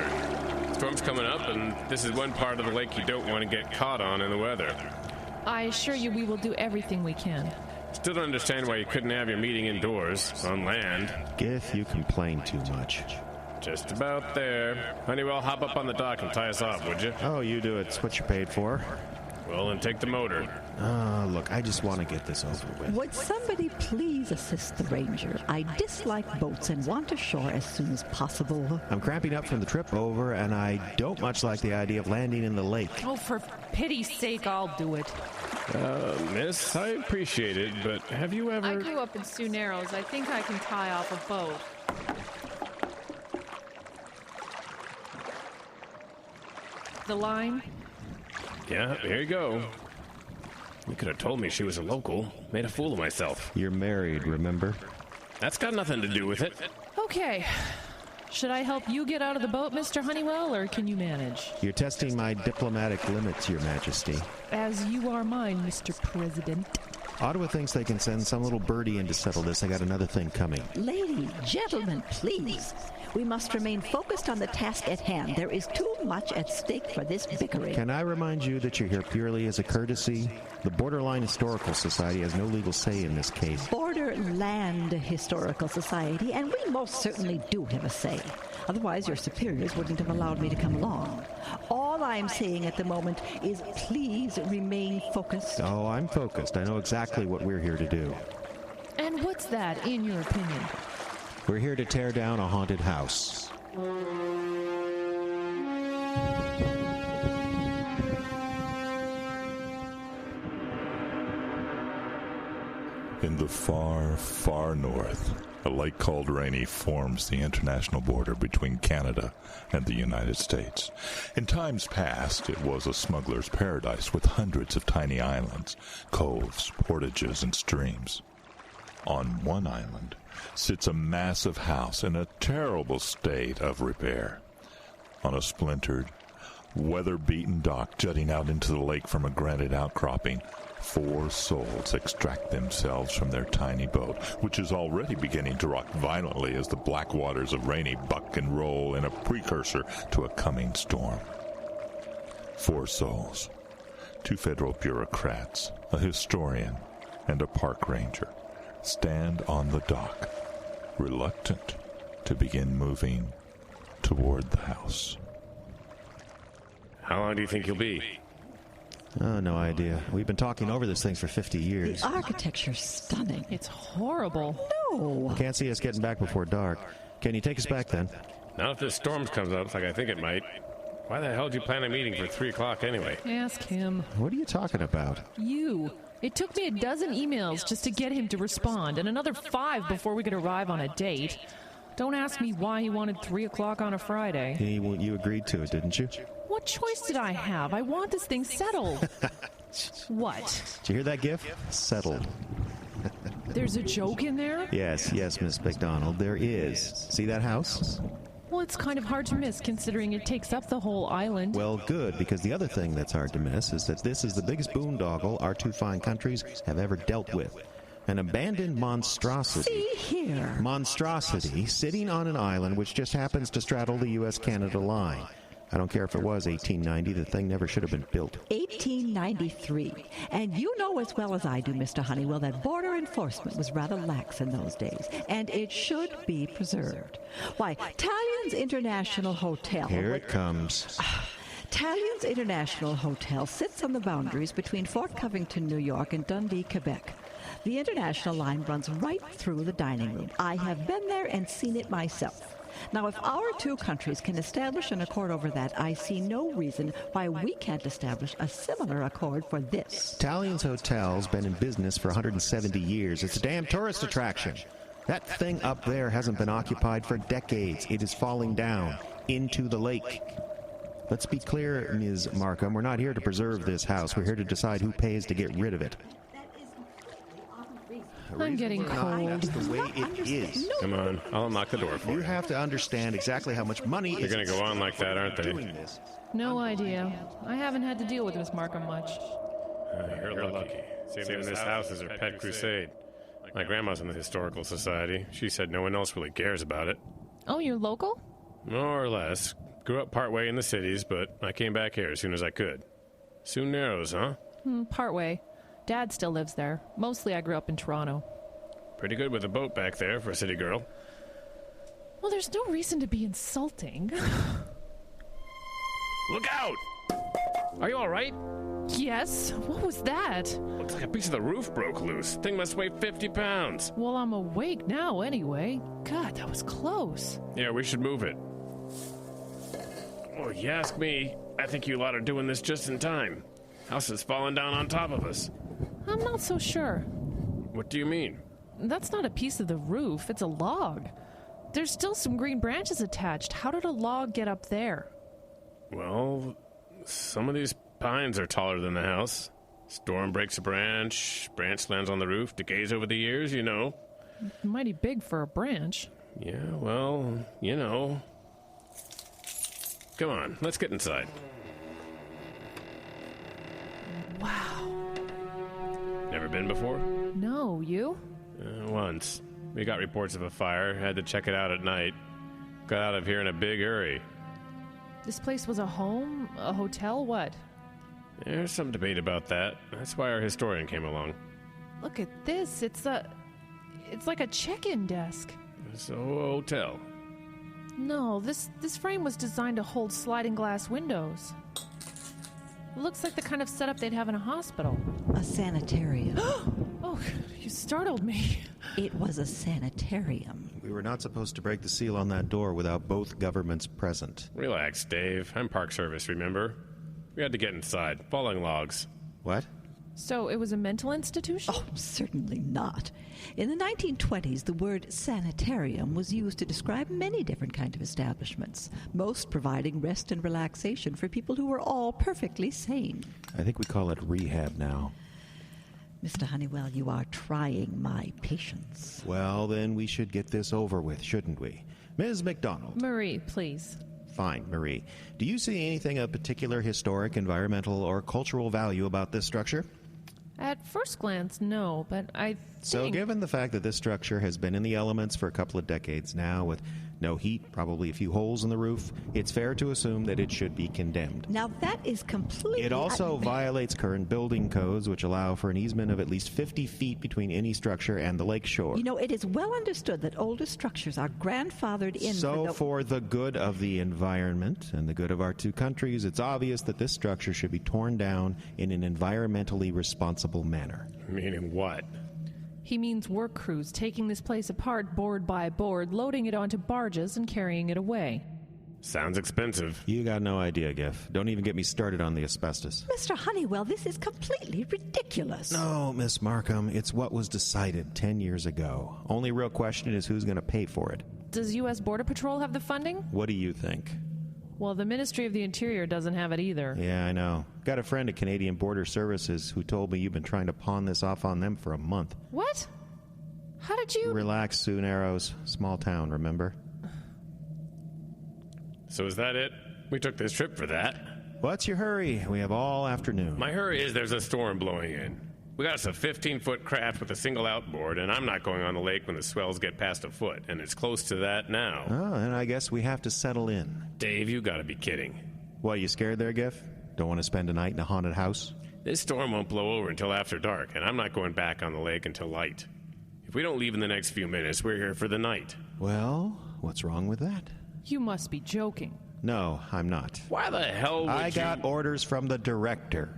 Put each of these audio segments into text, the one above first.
water. Storm's coming up, and this is one part of the lake you don't want to get caught on in the weather. I assure you we will do everything we can. Still don't understand why you couldn't have your meeting indoors, on land. Gith, you complain too much. Just about there. Honeywell, hop up on the dock and tie us off, would you? Oh, you do it. It's what you're paid for. Well, then take the motor. Look, I just want to get this over with. Would somebody please assist the ranger? I dislike boats and want ashore as soon as possible. I'm cramping up from the trip over, and I don't much like the idea of landing in the lake. Oh, for pity's sake, I'll do it. Miss, I appreciate it, but have you ever... I grew up in Sioux Narrows. I think I can tie off a boat. The line? Yeah, here you go. You could have told me she was a local. Made a fool of myself. You're married, remember? That's got nothing to do with it. Okay. Should I help you get out of the boat, Mr. Honeywell, or can you manage? You're testing my diplomatic limits, Your Majesty. As you are mine, Mr. President. Ottawa thinks they can send some little birdie in to settle this. I got another thing coming. Ladies, gentlemen, please. We must remain focused on the task at hand. There is too much at stake for this bickering. Can I remind you that you're here purely as a courtesy? The Borderline Historical Society has no legal say in this case. Borderland Historical Society, and we most certainly do have a say. Otherwise, your superiors wouldn't have allowed me to come along. All I'm saying at the moment is please remain focused. Oh, I'm focused. I know exactly what we're here to do. And what's that, in your opinion? We're here to tear down a haunted house. In the far, far north, a lake called Rainy forms the international border between Canada and the United States. In times past, it was a smuggler's paradise with hundreds of tiny islands, coves, portages, and streams. On one island sits a massive house in a terrible state of repair. On a splintered, weather-beaten dock jutting out into the lake from a granite outcropping, 4 souls extract themselves from their tiny boat, which is already beginning to rock violently as the black waters of Rainy buck and roll in a precursor to a coming storm. 4 souls, 2 federal bureaucrats, a historian, and a park ranger, stand on the dock, reluctant to begin moving toward the house. How long do you think you'll be? Oh, no idea. We've been talking over this thing for 50 years. The architecture's stunning. It's horrible. No. Can't see us getting back before dark. Can you take us back then? Not if this storm comes up like I think it might. Why the hell did you plan a meeting for 3 o'clock anyway? Ask him. What are you talking about? You. It took me a dozen emails just to get him to respond, and another 5 before we could arrive on a date. Don't ask me why he wanted 3 o'clock on a Friday. You agreed to it, didn't you? What choice did I have? I want this thing settled. What? Did you hear that gif? Settled. There's a joke in there? Yes, Miss McDonald, there is. See that house? Well, it's kind of hard to miss considering it takes up the whole island. Well, good, because the other thing that's hard to miss is that this is the biggest boondoggle our 2 fine countries have ever dealt with. An abandoned monstrosity. See here. Monstrosity sitting on an island which just happens to straddle the U.S.-Canada line. I don't care if it was 1890, the thing never should have been built. 1893. And you know as well as I do, Mr. Honeywell, that border enforcement was rather lax in those days, and it should be preserved. Why, Talian's International Hotel... Here it comes. Talian's International Hotel sits on the boundaries between Fort Covington, New York, and Dundee, Quebec. The international line runs right through the dining room. I have been there and seen it myself. Now, if our 2 countries can establish an accord over that, I see no reason why we can't establish a similar accord for this. Talian's Hotel's been in business for 170 years. It's a damn tourist attraction. That thing up there hasn't been occupied for decades. It is falling down into the lake. Let's be clear, Ms. Markham, we're not here to preserve this house. We're here to decide who pays to get rid of it. I'm getting cold. That's the way it is. Come on, I'll unlock the door for you. You have to understand exactly how much money They're going to go on like that, aren't they? No idea. I haven't had to deal with Miss Markham much. You're lucky. Saving this house is her pet crusade. My grandma's in the Historical Society. She said no one else really cares about it. Oh, you're local? More or less. Grew up partway in the cities, but I came back here as soon as I could. Soon Narrows, huh? Partway. Dad still lives there. Mostly I grew up in Toronto. Pretty good with a boat back there for a city girl. Well, there's no reason to be insulting. Look out! Are you alright? Yes? What was that? Looks like a piece of the roof broke loose. Thing must weigh 50 pounds. Well, I'm awake now anyway. God, that was close. Yeah, we should move it. Oh, you ask me, I think you lot are doing this just in time. House is falling down on top of us. I'm not so sure. What do you mean? That's not a piece of the roof, it's a log. There's still some green branches attached. How did a log get up there? Well, some of these pines are taller than the house. Storm breaks a branch lands on the roof, decays over the years, you know. Mighty big for a branch. Yeah, well, you know. Come on, let's get inside. Wow. Never been before? No, you? Once. We got reports of a fire, had to check it out at night. Got out of here in a big hurry. This place was a home? A hotel? What? There's some debate about that. That's why our historian came along. Look at this. It's like a check-in desk. It's a hotel. No, this frame was designed to hold sliding glass windows. It looks like the kind of setup they'd have in a hospital. A sanitarium. Oh, you startled me. It was a sanitarium. We were not supposed to break the seal on that door without both governments present. Relax, Dave. I'm Park Service, remember? We had to get inside. Falling logs. What? So it was a mental institution? Oh, certainly not. In the 1920s, the word sanitarium was used to describe many different kinds of establishments, most providing rest and relaxation for people who were all perfectly sane. I think we call it rehab now. Mr. Honeywell, you are trying my patience. Well, then we should get this over with, shouldn't we? Ms. McDonald. Marie, please. Fine, Marie. Do you see anything of particular historic, environmental, or cultural value about this structure? At first glance, no, but I think... So given the fact that this structure has been in the elements for a couple of decades now, with no heat, probably a few holes in the roof, it's fair to assume that it should be condemned. Now that is completely... It also violates current building codes, which allow for an easement of at least 50 feet between any structure and the lake shore. You know, it is well understood that older structures are grandfathered in for the good of the environment and the good of our two countries, it's obvious that this structure should be torn down in an environmentally responsible manner. Meaning what? He means work crews taking this place apart board by board, loading it onto barges and carrying it away. Sounds expensive. You got no idea, Giff. Don't even get me started on the asbestos. Mr. Honeywell, this is completely ridiculous. No, Miss Markham, it's what was decided 10 years ago. Only real question is who's going to pay for it. Does U.S. Border Patrol have the funding? What do you think? Well, the Ministry of the Interior doesn't have it either. Yeah, I know. Got a friend at Canadian Border Services who told me you've been trying to pawn this off on them for a month. What? How did you... Relax, Sioux Narrows. Small town, remember? So is that it? We took this trip for that. What's your hurry? We have all afternoon. My hurry is there's a storm blowing in. We got us a 15-foot craft with a single outboard, and I'm not going on the lake when the swells get past a foot, and it's close to that now. Oh, and I guess we have to settle in. Dave, you gotta be kidding. What, you scared there, Giff? Don't want to spend a night in a haunted house? This storm won't blow over until after dark, and I'm not going back on the lake until light. If we don't leave in the next few minutes, we're here for the night. Well, what's wrong with that? You must be joking. No, I'm not. Why the hell would I got orders from the director.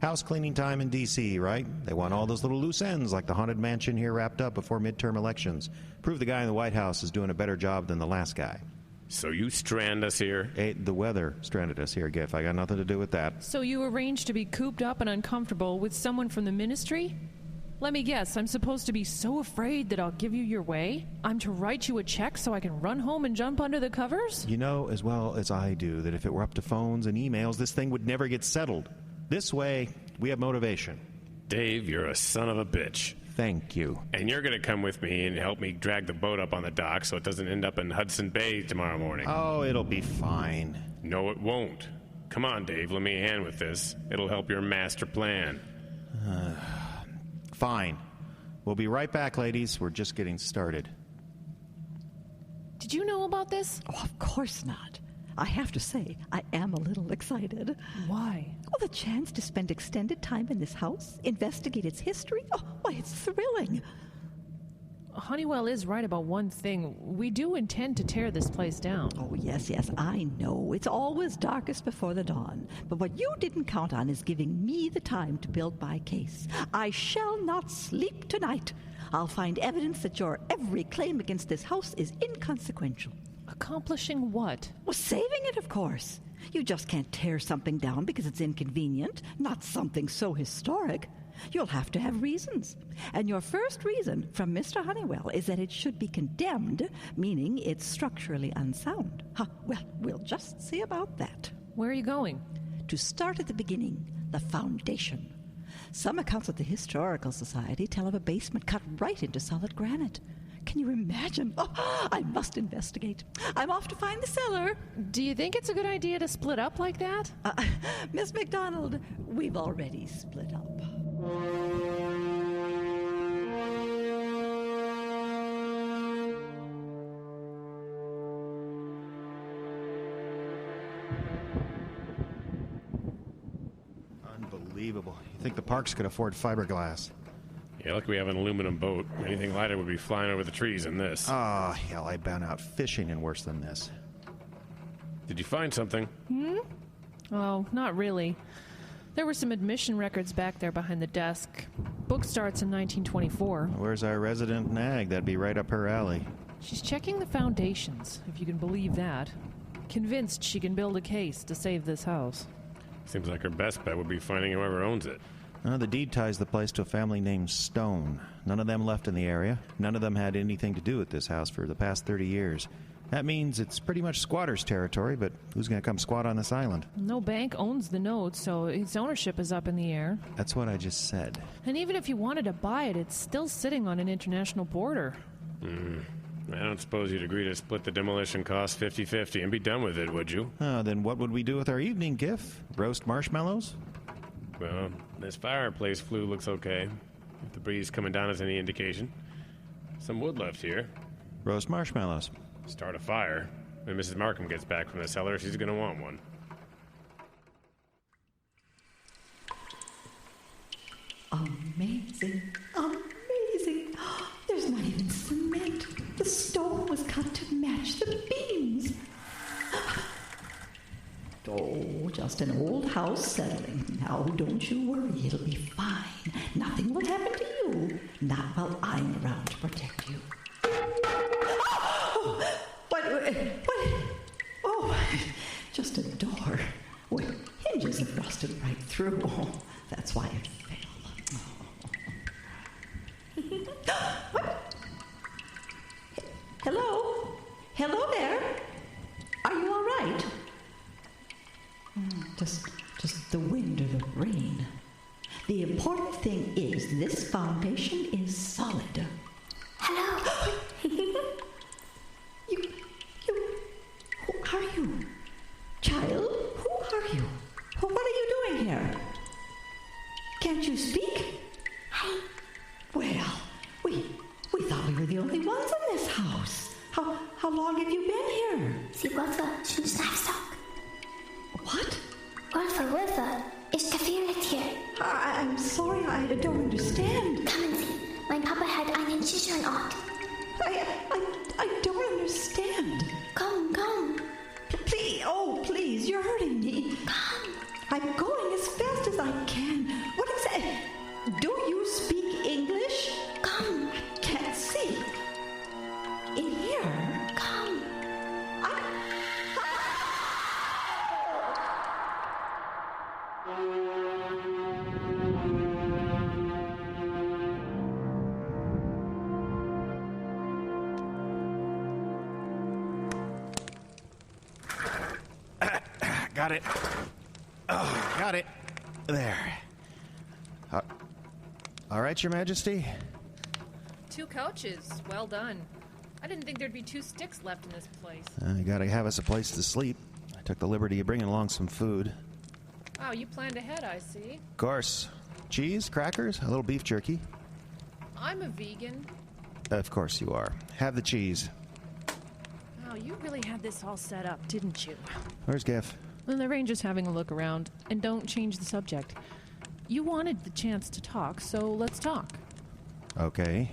House cleaning time in D.C., right? They want all those little loose ends like the Haunted Mansion here wrapped up before midterm elections. Prove the guy in the White House is doing a better job than the last guy. So you strand us here? Hey, the weather stranded us here, Giff. I got nothing to do with that. So you arranged to be cooped up and uncomfortable with someone from the ministry? Let me guess, I'm supposed to be so afraid that I'll give you your way? I'm to write you a check so I can run home and jump under the covers? You know as well as I do that if it were up to phones and emails, this thing would never get settled. This way, we have motivation. Dave, you're a son of a bitch. Thank you. And you're going to come with me and help me drag the boat up on the dock so it doesn't end up in Hudson Bay tomorrow morning. Oh, it'll be fine. No, it won't. Come on, Dave, lend me a hand with this. It'll help your master plan. Fine. We'll be right back, ladies. We're just getting started. Did you know about this? Oh, of course not. I have to say, I am a little excited. Why? Oh, the chance to spend extended time in this house, investigate its history. Oh, why, it's thrilling. Honeywell is right about one thing. We do intend to tear this place down. Oh, yes, I know. It's always darkest before the dawn. But what you didn't count on is giving me the time to build my case. I shall not sleep tonight. I'll find evidence that your every claim against this house is inconsequential. Accomplishing what? Well, saving it, of course. You just can't tear something down because it's inconvenient, not something so historic. You'll have to have reasons. And your first reason from Mr. Honeywell is that it should be condemned, meaning it's structurally unsound. Well, we'll just see about that. Where are you going? To start at the beginning, the foundation. Some accounts of the Historical Society tell of a basement cut right into solid granite. Can you imagine? Oh, I must investigate. I'm off to find the cellar. Do you think it's a good idea to split up like that? Miss McDonald, we've already split up. Unbelievable. You think the parks could afford fiberglass? Yeah, look, we have an aluminum boat. Anything lighter would be flying over the trees in this. Oh, hell, I've been out fishing in worse than this. Did you find something? Oh, not really. There were some admission records back there behind the desk. Book starts in 1924. Where's our resident nag? That'd be right up her alley. She's checking the foundations, if you can believe that. Convinced she can build a case to save this house. Seems like her best bet would be finding whoever owns it. The deed ties the place to a family named Stone. None of them left in the area. None of them had anything to do with this house for the past 30 years. That means it's pretty much squatters' territory, but who's going to come squat on this island? No bank owns the note, so its ownership is up in the air. That's what I just said. And even if you wanted to buy it, it's still sitting on an international border. I don't suppose you'd agree to split the demolition cost 50-50 and be done with it, would you? Then what would we do with our evening gift? Roast marshmallows? Well, this fireplace flue looks okay. If the breeze coming down is any indication. Some wood left here. Roast marshmallows. Start a fire. When Mrs. Markham gets back from the cellar, she's going to want one. Amazing. Amazing. There's not even cement. The stone was cut to match the beams. Oh, just an old house settling. Now, don't you worry. It'll be fine. Nothing will happen to you. Not while I'm around to protect you. What? Oh, just a door. Well, hinges have rusted right through. Oh, that's why it fell. Oh. What? Hello? Hello there? Are you all right? Just the wind or the rain. The important thing is this foundation is solid. Hello. You, who are you? Child, who are you? What are you doing here? Can't you speak? Hi. Well, we thought we were the only ones in this house. How long have you been here? Sie Wölfe sind livestock. What? Wölfe. Ich gefriere hier. I'm sorry, I don't understand. Kommen Sie. Mein Papa hat einen sicheren Ort. I don't understand. Komm. Please, you're hurting me. Komm. I'm going as fast as I can. What exactly? Do you speak English? Komm. I can't see. In here? Komm. Got it. Oh, got it. There. All right, Your Majesty. 2 couches. Well done. I didn't think there'd be 2 sticks left in this place. You gotta have us a place to sleep. I took the liberty of bringing along some food. Oh, you planned ahead, I see. Of course. Cheese, crackers, a little beef jerky. I'm a vegan. Of course you are. Have the cheese. Wow, you really had this all set up, didn't you? Where's Giff? Well, the ranger's having a look around, and don't change the subject. You wanted the chance to talk, so let's talk. Okay.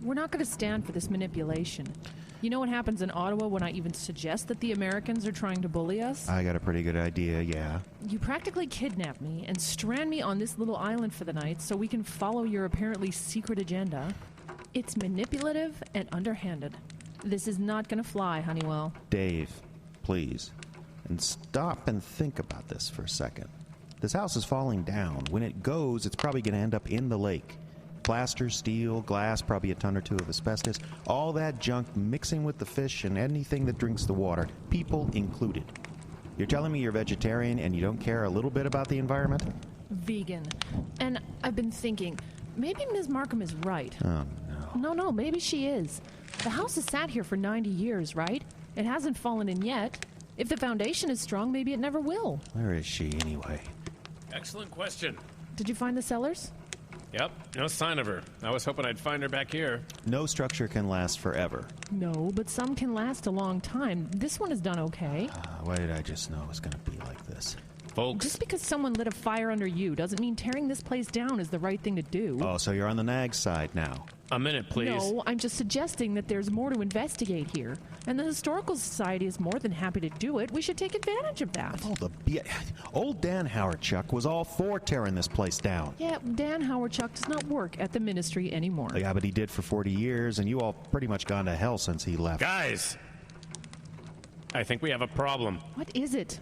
We're not going to stand for this manipulation. You know what happens in Ottawa when I even suggest that the Americans are trying to bully us? I got a pretty good idea, yeah. You practically kidnap me and strand me on this little island for the night so we can follow your apparently secret agenda. It's manipulative and underhanded. This is not going to fly, Honeywell. Dave, please. And stop and think about this for a second. This house is falling down. When it goes, it's probably going to end up in the lake. Plaster, steel, glass, probably a ton or two of asbestos. All that junk mixing with the fish and anything that drinks the water, people included. You're telling me you're vegetarian and you don't care a little bit about the environment? Vegan. And I've been thinking, maybe Ms. Markham is right. Oh, no. No, maybe she is. The house has sat here for 90 years, right? It hasn't fallen in yet. If the foundation is strong, maybe it never will. Where is she, anyway? Excellent question. Did you find the cellars? Yep, no sign of her. I was hoping I'd find her back here. No structure can last forever. No, but some can last a long time. This one has done okay. Why did I just know it was going to be like this? Folks. Just because someone lit a fire under you doesn't mean tearing this place down is the right thing to do. Oh, so you're on the nag side now. A minute, please. No, I'm just suggesting that there's more to investigate here. And the Historical Society is more than happy to do it. We should take advantage of that. Oh, old Dan Howardchuck was all for tearing this place down. Yeah, Dan Howardchuck does not work at the ministry anymore. Yeah, but he did for 40 years, and you all pretty much gone to hell since he left. Guys! I think we have a problem. What is it?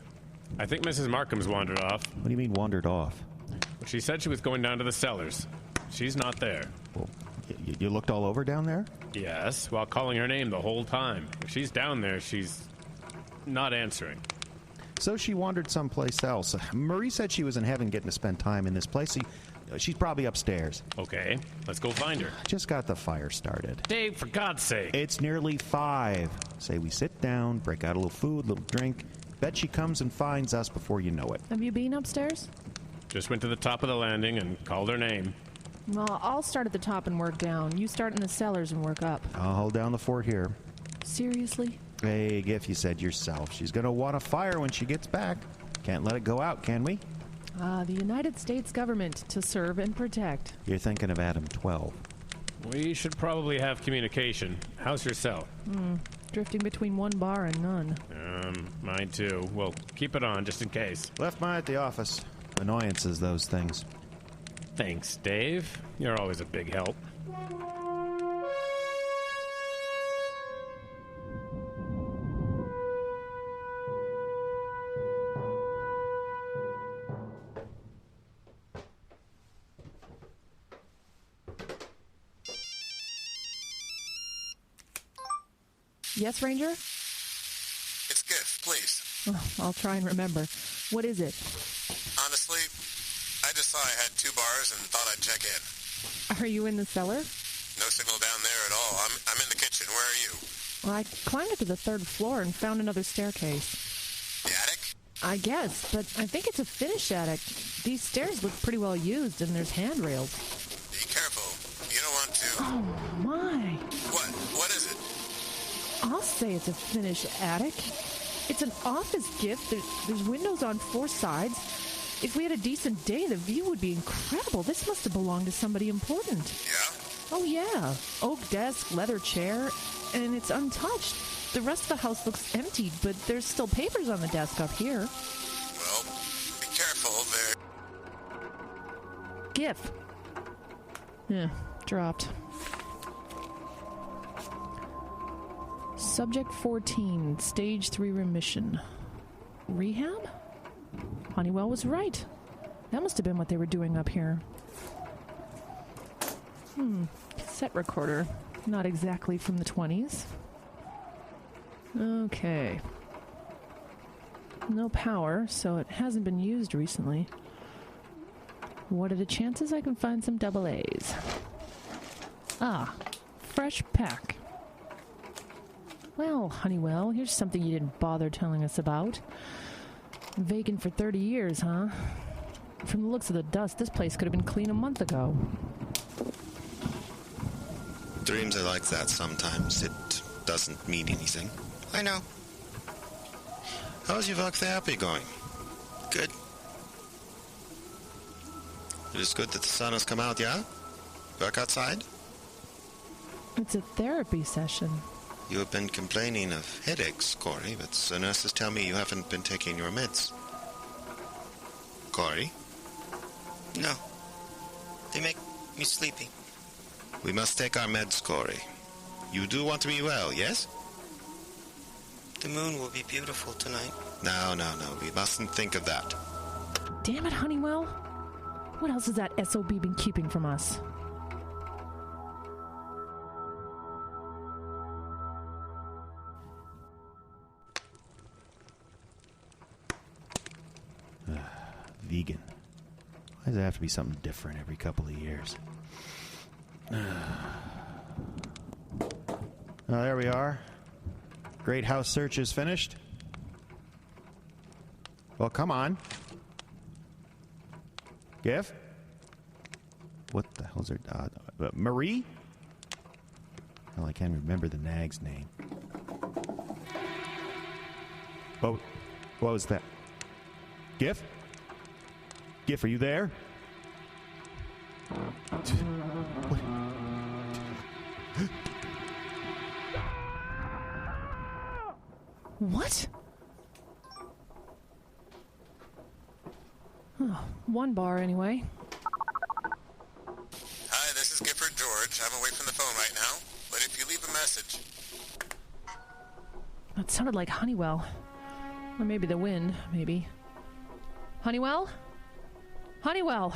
I think Mrs. Markham's wandered off. What do you mean wandered off? She said she was going down to the cellars. She's not there. Well, you looked all over down there? Yes, while calling her name the whole time. If she's down there, she's not answering. So she wandered someplace else. Marie said she was in heaven getting to spend time in this place. She's probably upstairs. Okay, let's go find her. Just got the fire started. Dave, for God's sake. It's nearly 5. Say we sit down, break out a little food, a little drink. Bet she comes and finds us before you know it. Have you been upstairs? Just went to the top of the landing and called her name. Well, I'll start at the top and work down. You start in the cellars and work up. I'll hold down the fort here. Seriously? Hey, Giff, you said yourself. She's going to want a fire when she gets back. Can't let it go out, can we? The United States government to serve and protect. You're thinking of Adam 12. We should probably have communication. How's your cell? Drifting between one bar and none. Mine too. Well, keep it on just in case. Left mine at the office. Annoyances, those things. Thanks, Dave. You're always a big help. Yes, Ranger? It's Giff, please. Oh, I'll try and remember. What is it? Honestly, I just saw I had 2 bars and thought I'd check in. Are you in the cellar? No signal down there at all. I'm in the kitchen. Where are you? Well, I climbed up to the 3rd floor and found another staircase. The attic? I guess, but I think it's a finished attic. These stairs look pretty well used, and there's handrails. Be careful. You don't want to... Oh, my. What is it? I'll say it's a finished attic. It's an office gift. There's windows on 4 sides. If we had a decent day, the view would be incredible. This must have belonged to somebody important. Yeah? Oh, yeah. Oak desk, leather chair, and it's untouched. The rest of the house looks empty, but there's still papers on the desk up here. Well, be careful. Giff. Yeah, dropped. Subject 14, stage 3 remission. Rehab? Honeywell was right. That must have been what they were doing up here. Cassette recorder. Not exactly from the 20s. Okay. No power, so it hasn't been used recently. What are the chances I can find some double A's? Ah, fresh pack. Well, Honeywell, here's something you didn't bother telling us about. Vacant for 30 years, huh? From the looks of the dust, this place could have been clean a month ago. Dreams are like that sometimes. It doesn't mean anything. I know. How's your work therapy going? Good. It is good that the sun has come out, yeah? Work outside? It's a therapy session. You have been complaining of headaches, Corey, but the nurses tell me you haven't been taking your meds. Corey? No. They make me sleepy. We must take our meds, Corey. You do want to be well, yes? The moon will be beautiful tonight. No. We mustn't think of that. Damn it, Honeywell. What else has that SOB been keeping from us? Vegan. Why does it have to be something different every couple of years? There we are. Great house search is finished. Well, come on. Gif? What the hell's her... Marie? Well, I can't remember the nag's name. What was that? Gif? Gif, are you there? What? Oh, one bar, anyway. Hi, this is Gifford George. I'm away from the phone right now, but if you leave a message... That sounded like Honeywell. Or maybe the wind, maybe. Honeywell? Honeywell!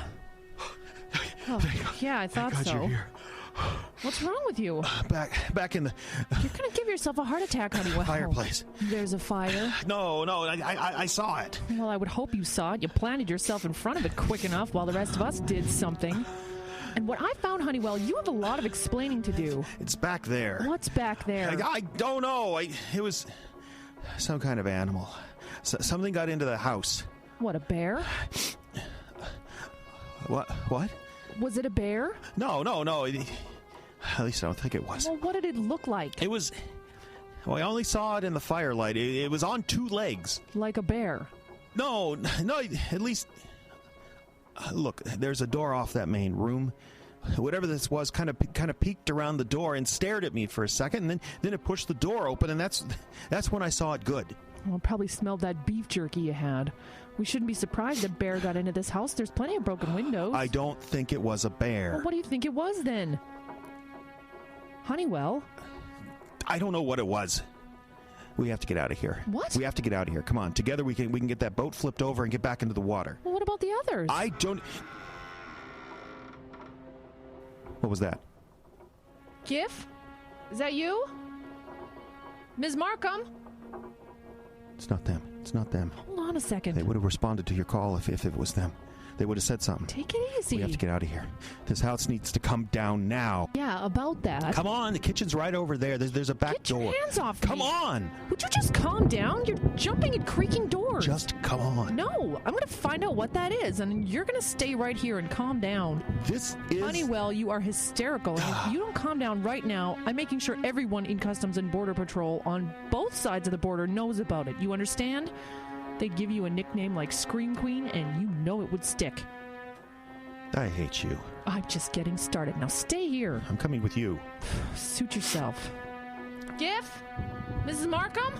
Oh, yeah, I thought God, so. you're here. What's wrong with you? Back in the You're gonna give yourself a heart attack, Honeywell. fireplace. There's a fire. No, I saw it. Well, I would hope you saw it. You planted yourself in front of it quick enough while the rest of us did something. And what I found, Honeywell, you have a lot of explaining to do. It's back there. What's back there? I don't know. It was some kind of animal. Something got into the house. What, a bear? What? Was it a bear? No. At least I don't think it was. Well, what did it look like? It was... Well, I only saw it in the firelight. It was on two legs. Like a bear? No, at least... Look, there's a door off that main room. Whatever this was kind of peeked around the door and stared at me for a second, and then it pushed the door open, and that's when I saw it good. Well, it probably smelled that beef jerky you had. We shouldn't be surprised a bear got into this house. There's plenty of broken windows. I don't think it was a bear. Well, what do you think it was, then? Honeywell? I don't know what it was. We have to get out of here. What? We have to get out of here. Come on. Together we can get that boat flipped over and get back into the water. Well, what about the others? I don't... What was that? Gif? Is that you? Ms. Markham? It's not them. It's not them. Hold on a second. They would have responded to your call if it was them. They would have said something. Take it easy. We have to get out of here. This house needs to come down now. Yeah, about that. Come on, the kitchen's right over there. There's a back door. Get your hands off me. Come on! Would you just calm down? You're jumping at creaking doors. Just come on. No, I'm going to find out what that is, and you're going to stay right here and calm down. This is... Honeywell, you are hysterical. And if you don't calm down right now, I'm making sure everyone in Customs and Border Patrol on both sides of the border knows about it. You understand? They'd give you a nickname like Scream Queen, and you know it would stick. I hate you. I'm just getting started. Now stay here. I'm coming with you. Suit yourself. Gif? Mrs. Markham?